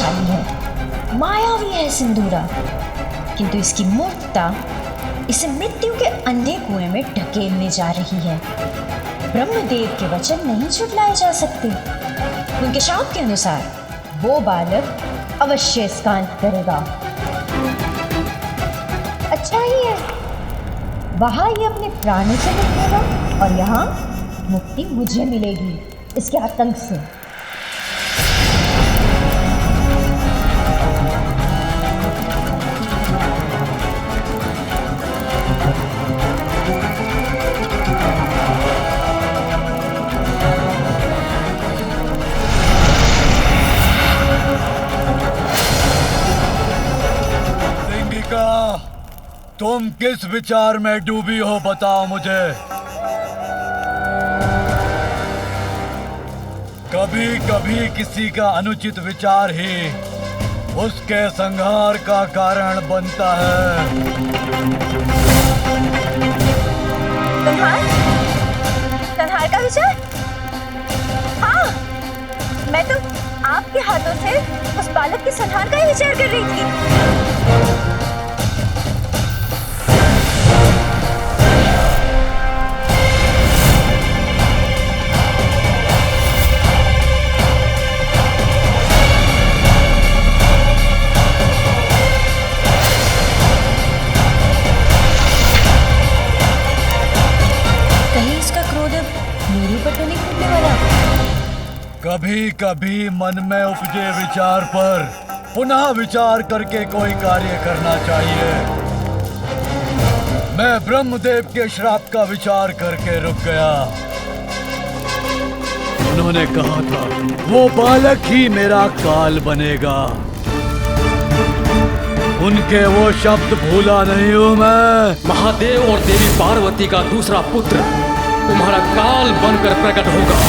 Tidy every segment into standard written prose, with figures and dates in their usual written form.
शक्तिशाली है, मायावी है सिंदूरा, किंतु इसकी मूर्खता इसे मृत्यु के अंधे कुएं में ढकेलने जा रही है। ब्रह्मदेव के वचन नहीं झुठलाए जा सकते। उनके शाप के अनुसार वो बालक अवश्य इसका अंत करेगा। अच्छा ही है, वहां ये अपने प्राणों से निकलेगा और यहाँ मुक्ति मुझे मिलेगी इसके आतंक से। तुम किस विचार में डूबी हो, बताओ मुझे। कभी कभी किसी का अनुचित विचार ही उसके संहार का कारण बनता है। संहार का विचार? हाँ, मैं तो आपके हाथों से उस बालक के संहार का ही विचार कर रही थी। कभी कभी मन में उपजे विचार पर पुनः विचार करके कोई कार्य करना चाहिए। मैं ब्रह्मदेव के श्राप का विचार करके रुक गया। उन्होंने कहा था वो बालक ही मेरा काल बनेगा। उनके वो शब्द भूला नहीं हूँ मैं। महादेव और देवी पार्वती का दूसरा पुत्र तुम्हारा काल बनकर प्रकट होगा।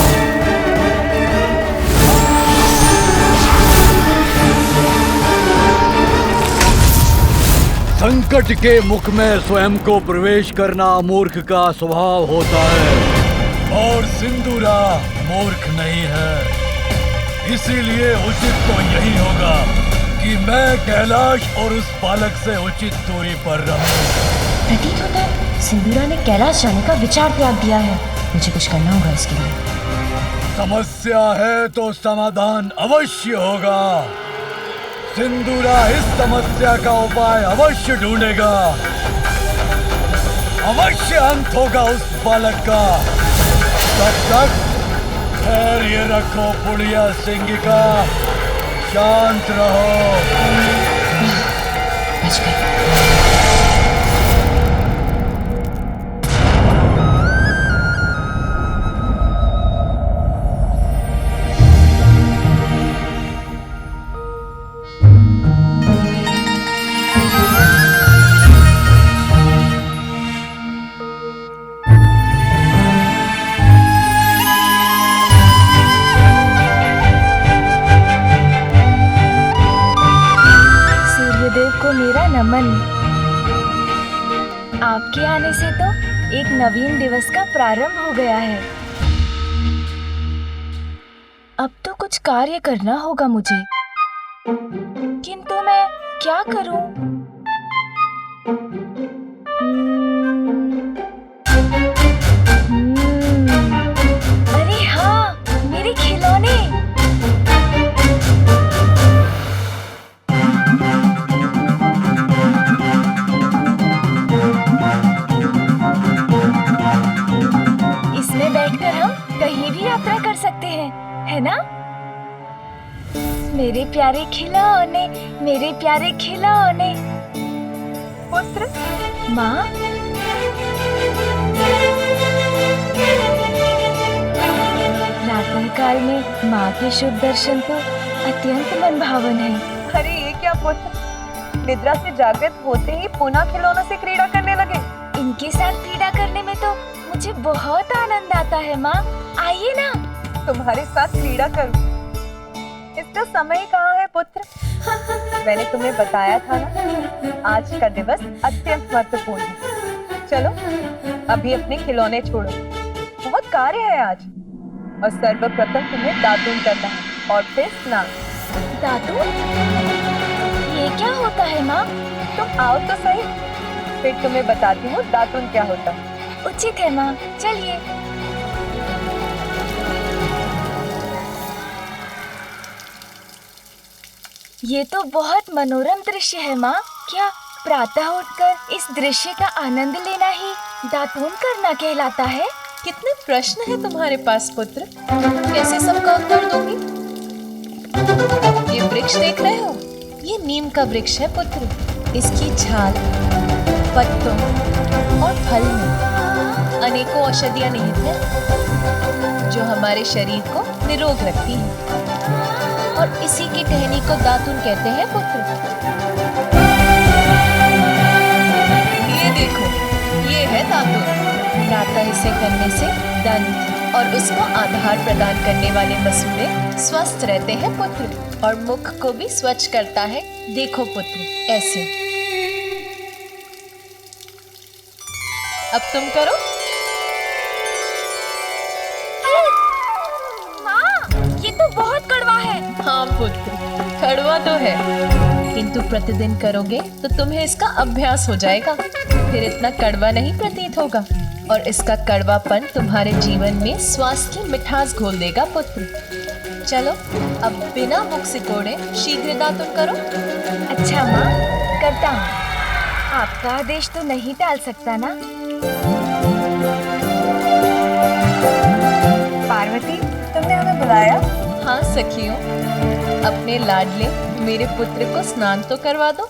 संकट के मुख में स्वयं को प्रवेश करना मूर्ख का स्वभाव होता है और सिंदूरा मूर्ख नहीं है। इसीलिए उचित तो यही होगा कि मैं कैलाश और उस बालक से उचित दूरी पर रहूं। प्रतीत होता है सिंदूरा ने कैलाश जाने का विचार त्याग दिया है। मुझे कुछ करना होगा इसके लिए। समस्या है तो समाधान अवश्य होगा। सिंदूरा इस समस्या का उपाय अवश्य ढूंढेगा। अवश्य अंत होगा उस बालक का। तब तक धैर्य रखो पुड़िया सिंगिका, शांत रहो। बच गई। नमन। आपके आने से तो एक नवीन दिवस का प्रारंभ हो गया है। अब तो कुछ कार्य करना होगा मुझे, किंतु मैं क्या करूं? अरे हाँ, मेरे खिलौने। कहीं भी यात्रा कर सकते हैं, है ना? मेरे प्यारे खिलौने, मेरे प्यारे खिलौने। पुत्र, माँ, प्रातः काल में माँ के शुभ दर्शन तो अत्यंत मनभावन है। अरे ये क्या पुत्र, निद्रा से जागृत होते ही पुनः खिलौनों से क्रीड़ा करने लगे। इनके साथ क्रीड़ा करने में तो मुझे बहुत आनंद आता है माँ। आइए ना, तुम्हारे साथ क्रीड़ा करूं। इसका समय कहाँ है पुत्र? मैंने तुम्हें बताया था ना, आज का दिवस अत्यंत महत्वपूर्ण है। चलो अभी अपने खिलौने छोड़ो, बहुत कार्य है आज। और सर्वप्रथम तुम्हें दातून करना है और फिर स्नान। दातून? ये क्या होता है माँ? तुम आओ तो सही, फिर तुम्हें बताती हूँ दातून क्या होता है। उचित है माँ, चलिए। ये तो बहुत मनोरम दृश्य है माँ। क्या प्रातः उठकर इस दृश्य का आनंद लेना ही दातून करना कहलाता है? कितने प्रश्न है तुम्हारे पास पुत्र, कैसे सबका उत्तर दोगी? ये वृक्ष देख रहे हो, ये नीम का वृक्ष है पुत्र। इसकी छाल, पत्तों और फल में अनेकों औषधियां निहित हैं जो हमारे शरीर को निरोग रखती हैं, और इसी की टहनी को दातून कहते हैं पुत्र। ये देखो, ये है दातून। प्रातः इसे करने से दंत और उसको आधार प्रदान करने वाले मसूड़े स्वस्थ रहते हैं पुत्र, और मुख को भी स्वच्छ करता है। देखो पुत्र, ऐसे। अब तुम करो। माँ, ये तो बहुत कड़वा है। हाँ पुत्र, कड़वा तो है, किंतु प्रतिदिन करोगे तो तुम्हें इसका अभ्यास हो जाएगा, फिर इतना कड़वा नहीं प्रतीत होगा, और इसका कड़वापन तुम्हारे जीवन में स्वास्थ्य की मिठास घोल देगा पुत्र। चलो अब बिना मुख सिकोड़े शीघ्र दातुन करो। अच्छा माँ, करता हूँ। आपका आदेश तो नहीं टाल सकता ना? पार्वती, तुमने हमें बुलाया? हाँ सखियों, अपने लाडले मेरे पुत्र को स्नान तो करवा दो।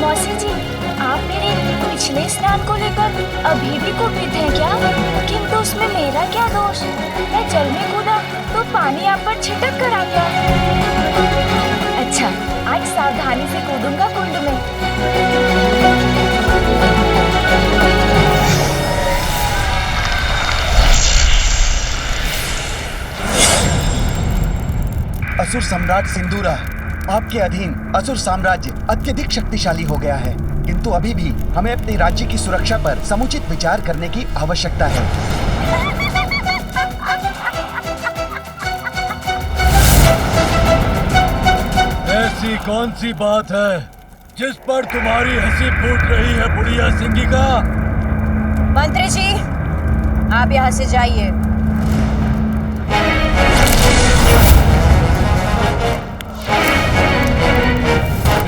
मौसी जी, आप मेरे पिछले स्नान को लेकर अभी भी कुपित हैं क्या? किंतु उसमें मेरा क्या दोष? मैं जल में कूदा तो पानी आप पर छिटक कर आ गया। अच्छा, आज सावधानी से कूदूंगा कुंड में। असुर सम्राट सिंदूरा, आपके अधीन असुर साम्राज्य अत्यधिक शक्तिशाली हो गया है, किंतु अभी भी हमें अपने राज्य की सुरक्षा पर समुचित विचार करने की आवश्यकता है। ऐसी कौन सी बात है जिस पर तुम्हारी हंसी फूट रही है बुढ़िया सिंगिका? मंत्री जी, आप यहाँ से जाइए।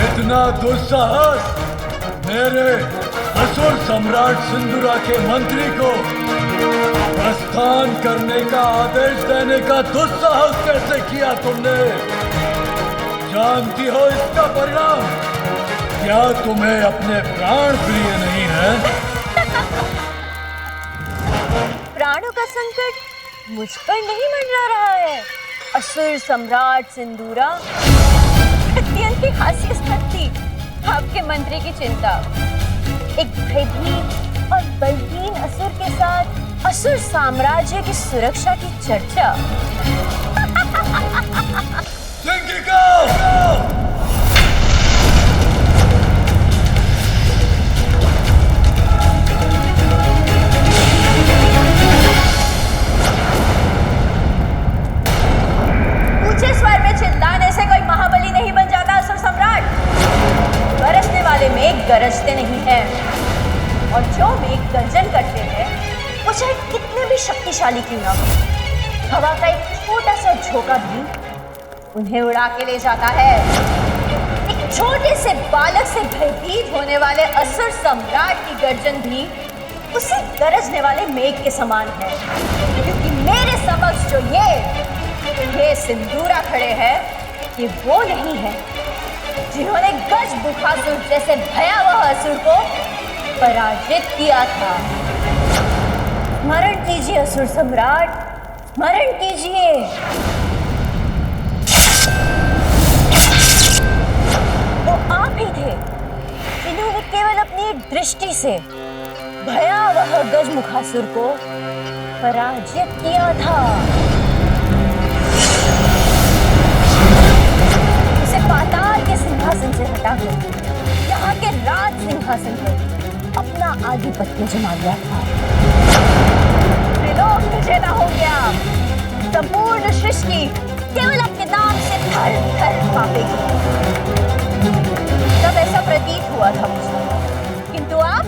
इतना दुस्साहस मेरे असुर सम्राट सिंदूरा के मंत्री को प्रस्थान करने का आदेश देने का दुस्साहस कैसे किया तुमने? जानती हो इसका परिणाम? क्या तुम्हें अपने प्राण प्रिय नहीं है? प्राणों का संकट मुझ पर नहीं मंडरा रहा है। असुर सम्राट सिंदूरा, अत्यंत ही हास्यास्पद थी आपके मंत्री की चिंता। एक भयभीत और बलहीन असुर के साथ असुर साम्राज्य की सुरक्षा की चर्चा। सिंगिका! ऊंचे स्वर में चिल्लाने से कोई महाबली नहीं बन जाता असुर सम्राट। बरसने वाले मेघ गरजते नहीं हैं, और जो मेघ गर्जन करते हैं वो चाहे कितने भी शक्तिशाली क्यों ना हो, हवा का एक छोटा सा झोंका भी उन्हें उड़ा के ले जाता है। एक छोटे से बालक से भयभीत होने वाले असुर सम्राट की गर्जन भी उसे गरजने वाले मेघ के समान है, क्योंकि मेरे समक्ष जो ये सिंदूरा खड़े हैं, ये वो नहीं है जिन्होंने गज बुखासुर जैसे भयावह असुर को पराजित किया था। स्मरण कीजिए असुर सम्राट, स्मरण कीजिए। वो आप ही थे जिन्होंने केवल अपनी दृष्टि से भयावह गजमुखासुर को पराजित किया था। उसे पाताल के सिंहासन से हटाकर यहाँ के राज सिंहासन पर अपना आधिपत्य जमा लिया था। सृष्टि केवल अपने नाम से थर थर कांपेगी। तब ऐसा प्रतीत हुआ था मुझे, किंतु आप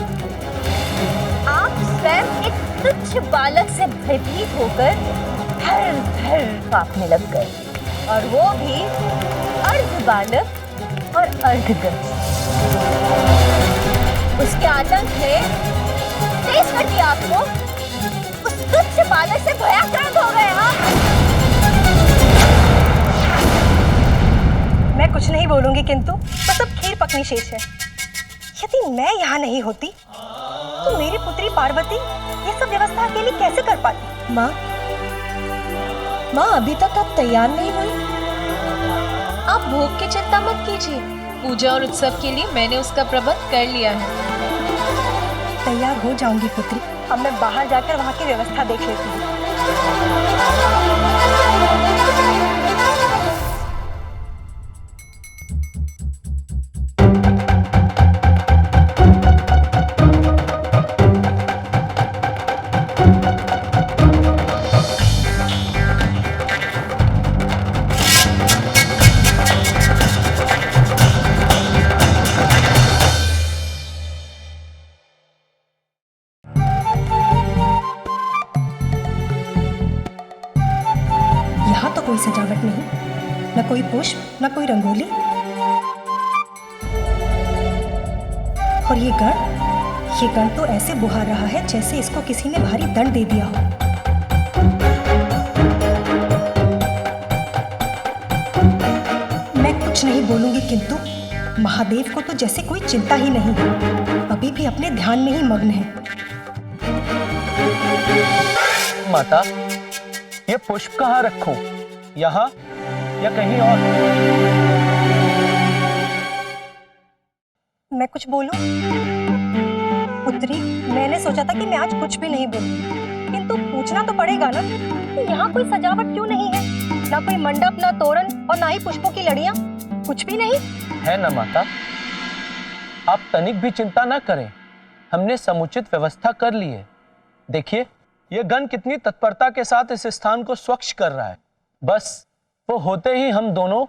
स्वयं एक तुच्छ बालक से भयभीत होकर थर थर कांपने लग गए, और वो भी अर्ध बालक और अर्ध गज। उसके आतंक ने तेज कर दिया आपको, उस तुच्छ बालक से भयाक्रांत हो गए आप। मैं कुछ नहीं बोलूंगी, किंतु तो सब खीर पकनी शेष है। यदि मैं यहाँ नहीं होती तो मेरी पुत्री पार्वती ये सब व्यवस्था अकेली कैसे कर पाती? माँ, अभी तक आप तैयार नहीं हुई। आप भोग की चिंता मत कीजिए, पूजा और उत्सव के लिए मैंने उसका प्रबंध कर लिया है। तैयार हो जाऊंगी पुत्री, अब मैं बाहर जाकर वहाँ की व्यवस्था देख लेती हूँ। कोई सजावट नहीं, न कोई पुष्प, न कोई रंगोली। और ये गण तो ऐसे बुहार रहा है जैसे इसको किसी ने भारी दंड दे दिया हो। मैं कुछ नहीं बोलूंगी, किंतु महादेव को तो जैसे कोई चिंता ही नहीं है, अभी भी अपने ध्यान में ही मग्न है। माता, ये पुष्प कहाँ रखूं? यहाँ या कहीं और? मैं कुछ बोलूं? पुत्री, मैंने सोचा था कि मैं आज कुछ भी नहीं बोलूं, किंतु पूछना तो पड़ेगा ना कि यहाँ कोई सजावट क्यों नहीं है? ना कोई मंडप, ना तोरण और ना ही पुष्पों की लड़ियां, कुछ भी नहीं है ना माता। आप तनिक भी चिंता ना करें, हमने समुचित व्यवस्था कर ली है। देखिए, ये गण कितनी तत्परता के साथ इस स्थान को स्वच्छ कर रहा है। बस वो होते ही हम दोनों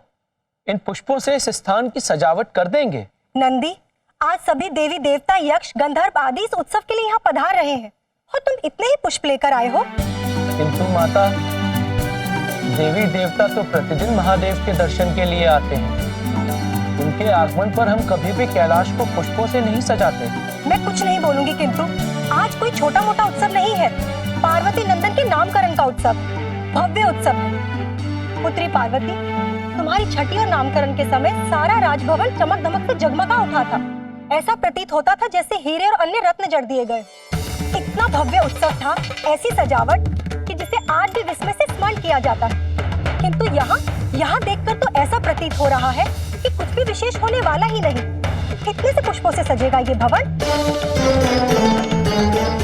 इन पुष्पों से इस स्थान की सजावट कर देंगे। नंदी, आज सभी देवी देवता, यक्ष, गंधर्व आदि इस उत्सव के लिए यहाँ पधार रहे हैं और तुम इतने ही पुष्प लेकर आए हो। किंतु माता, देवी देवता तो प्रतिदिन महादेव के दर्शन के लिए आते हैं। उनके आगमन पर हम कभी भी कैलाश को पुष्पों से नहीं सजाते। मैं कुछ नहीं बोलूंगी, किंतु आज कोई छोटा मोटा उत्सव नहीं है, पार्वती नंदन के नामकरण का उत्सव, भव्य उत्सव है। पुत्री पार्वती, तुम्हारी छठी और नामकरण के समय सारा राजभवन चमक दमक से जगमगा उठा था। ऐसा प्रतीत होता था जैसे हीरे और अन्य रत्न जड़ दिए गए। इतना भव्य उत्सव था, ऐसी सजावट कि जिसे आज भी विस्मय से स्मरण किया जाता है। किंतु यहाँ देखकर तो ऐसा प्रतीत हो रहा है कि कुछ भी विशेष होने वाला ही नहीं। कितने से पुष्पों से सजेगा ये भवन?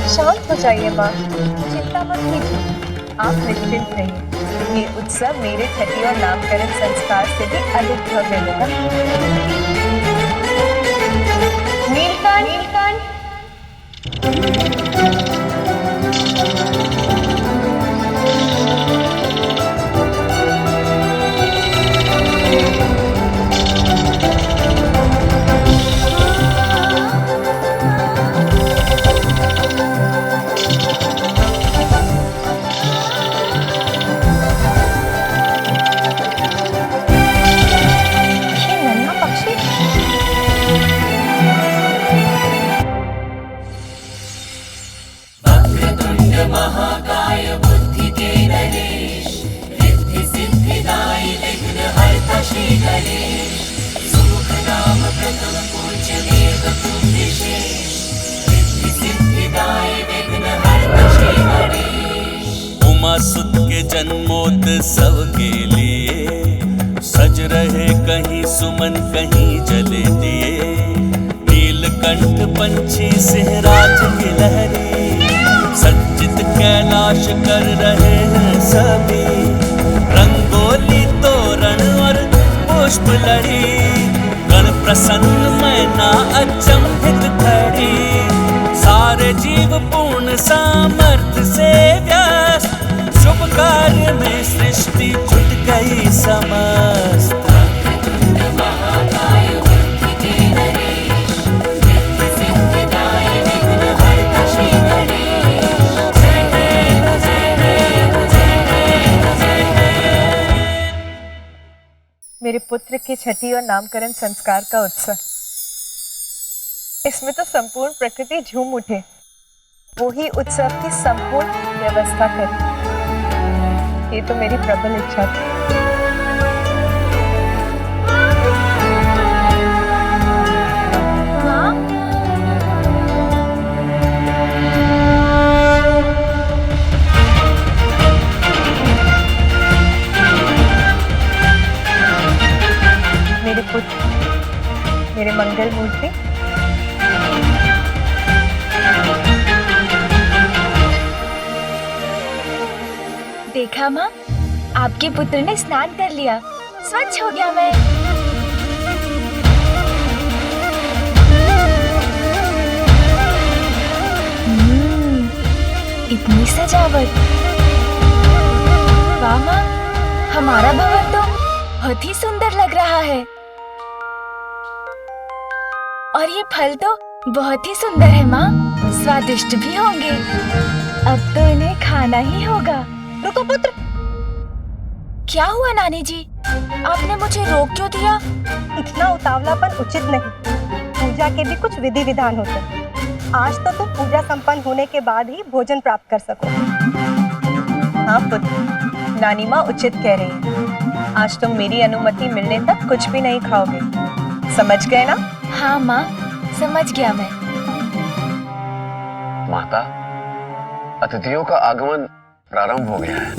शांत हो जाइए माँ, चिंता मत कीजिए, आप निश्चिंत रहिए। ये उत्सव मेरे छठी और नामकरण संस्कार से भी अधिक भव्य होगा। नीलकंठ, सुत के जन्मोत्सव के लिए सज रहे कहीं सुमन कहीं जले दिए। नीलकंठ पंछी सिंहराज की लहरी सज्जित कैलाश कर रहे हैं सभी। रंगोली तोरण और पुष्प लड़ी गण प्रसन्न मैना अचंभित खड़ी। सारे जीव पूर्ण सामर्थ्य से व्यस्त शुभ कार्य में सृष्टि समस्त। मेरे पुत्र के छठी और नामकरण संस्कार का उत्सव, इसमें तो संपूर्ण प्रकृति झूम उठे। वो ही उत्सव की संपूर्ण व्यवस्था करे, ये तो मेरी प्रबल इच्छा थी। मेरे पुत्र, मेरे मंगल मूर्ति, देखा माँ, आपके पुत्र ने स्नान कर लिया, स्वच्छ हो गया मैं। इतनी सजावट, वाह माँ, हमारा भवन तो बहुत ही सुंदर लग रहा है। और ये फल तो बहुत ही सुंदर है माँ, स्वादिष्ट भी होंगे। अब तो इन्हें खाना ही होगा। रुको पुत्र। क्या हुआ नानी जी, आपने मुझे रोक क्यों दिया? इतना उतावलापन उचित नहीं, पूजा के भी कुछ विधि विधान होते हैं। आज तो तुम पूजा संपन्न होने के बाद ही भोजन प्राप्त कर सको। हाँ पुत्र, नानी माँ उचित कह रही है। आज तुम मेरी अनुमति मिलने तक कुछ भी नहीं खाओगे, समझ गए ना? हाँ माँ, समझ गया मैं। माता, अतिथियों का आगमन प्रारंभ हो गया है।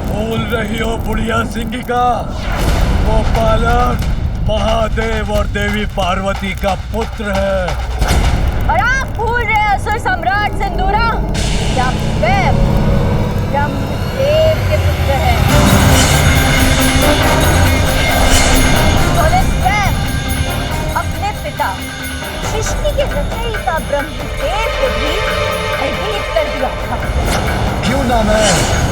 बोल रही हो बुढ़िया सिंगिका, वो बालक महादेव और देवी पार्वती का पुत्र है। और आप भूल रहे असुर सम्राट सिंदूरा, क्या ब्रह्मदेव के पुत्र है। उन्होंने स्वयं अपने पिता सृष्टि के रचयिता ब्रह्मदेव को भी भयभीत कर दिया था। क्यों ना मैं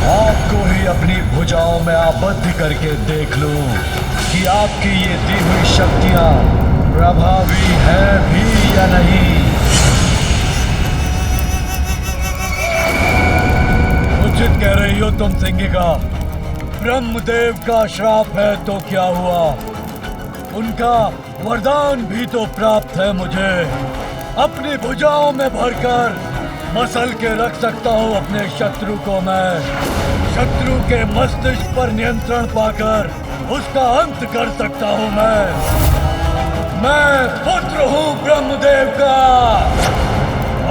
आपको ही अपनी भुजाओं में आबद्ध करके देख लूं कि आपकी ये दी हुई शक्तियां प्रभावी है भी या नहीं। उचित कह रही हो तुम सिंगिका, ब्रह्मदेव का श्राप है तो क्या हुआ, उनका वरदान भी तो प्राप्त है मुझे। अपनी भुजाओं में भरकर मसल के रख सकता हूँ अपने शत्रु को मैं। शत्रु के मस्तिष्क पर नियंत्रण पाकर उसका अंत कर सकता हूँ मैं पुत्र हूँ ब्रह्मदेव का,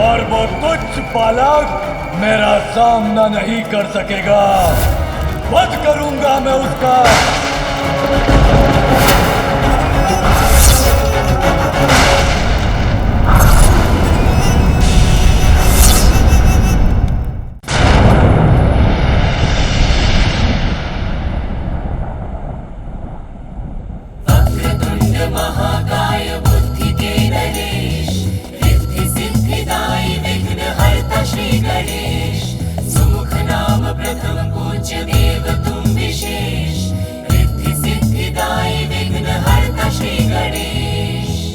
और वो तुच्छ बालक मेरा सामना नहीं कर सकेगा। वध करूंगा मैं उसका।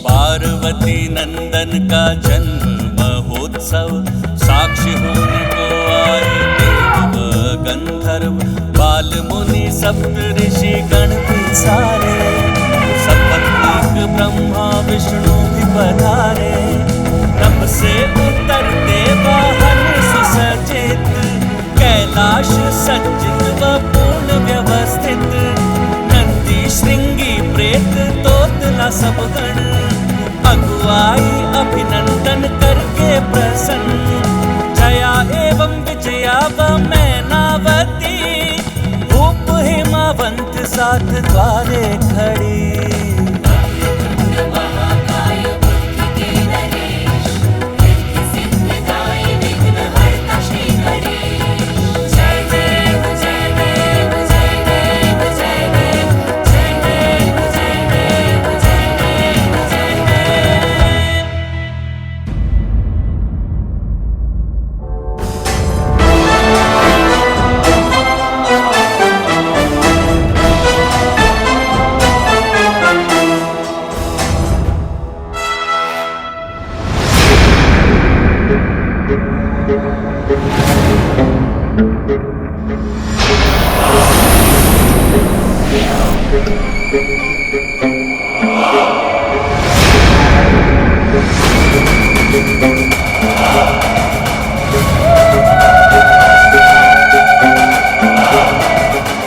पार्वती नंदन का जन्म महोत्सव, साक्षी होने को आए देव गंधर्व, बाल मुनि सप्त ऋषि गण भी सारे, सपत्नीक ब्रह्मा विष्णु भी पधारे। तब से उतरते वाहन सुसज्जित, कैलाश सज्जित व पूर्ण व्यवस्थित, नंदी श्रृंगी प्रेत तोतला सब गण, अगुआई अभिनंदन करके प्रसन्न, जया एवं विजया व मैनावती, भूप हिमावंत साथ द्वारे खड़ी।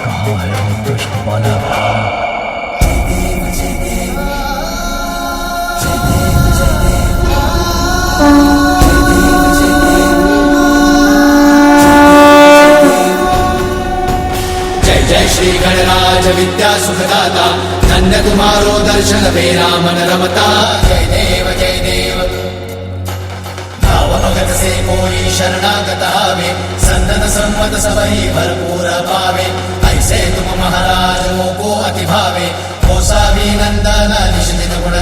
कहाँ है वो दुष्ट बालक? जय जय श्री गणराज विद्या सुखदाता, धन्य तुम्हारो दर्शन बेरा मन रमता। जय देव भाव भगत से कोई शरणागत आवे, सन्नत सम्मत सबही भरपूर पावे। ऐसे तुम महाराज मोको अति भावे, कोसा भी नंदन निश्चित गुण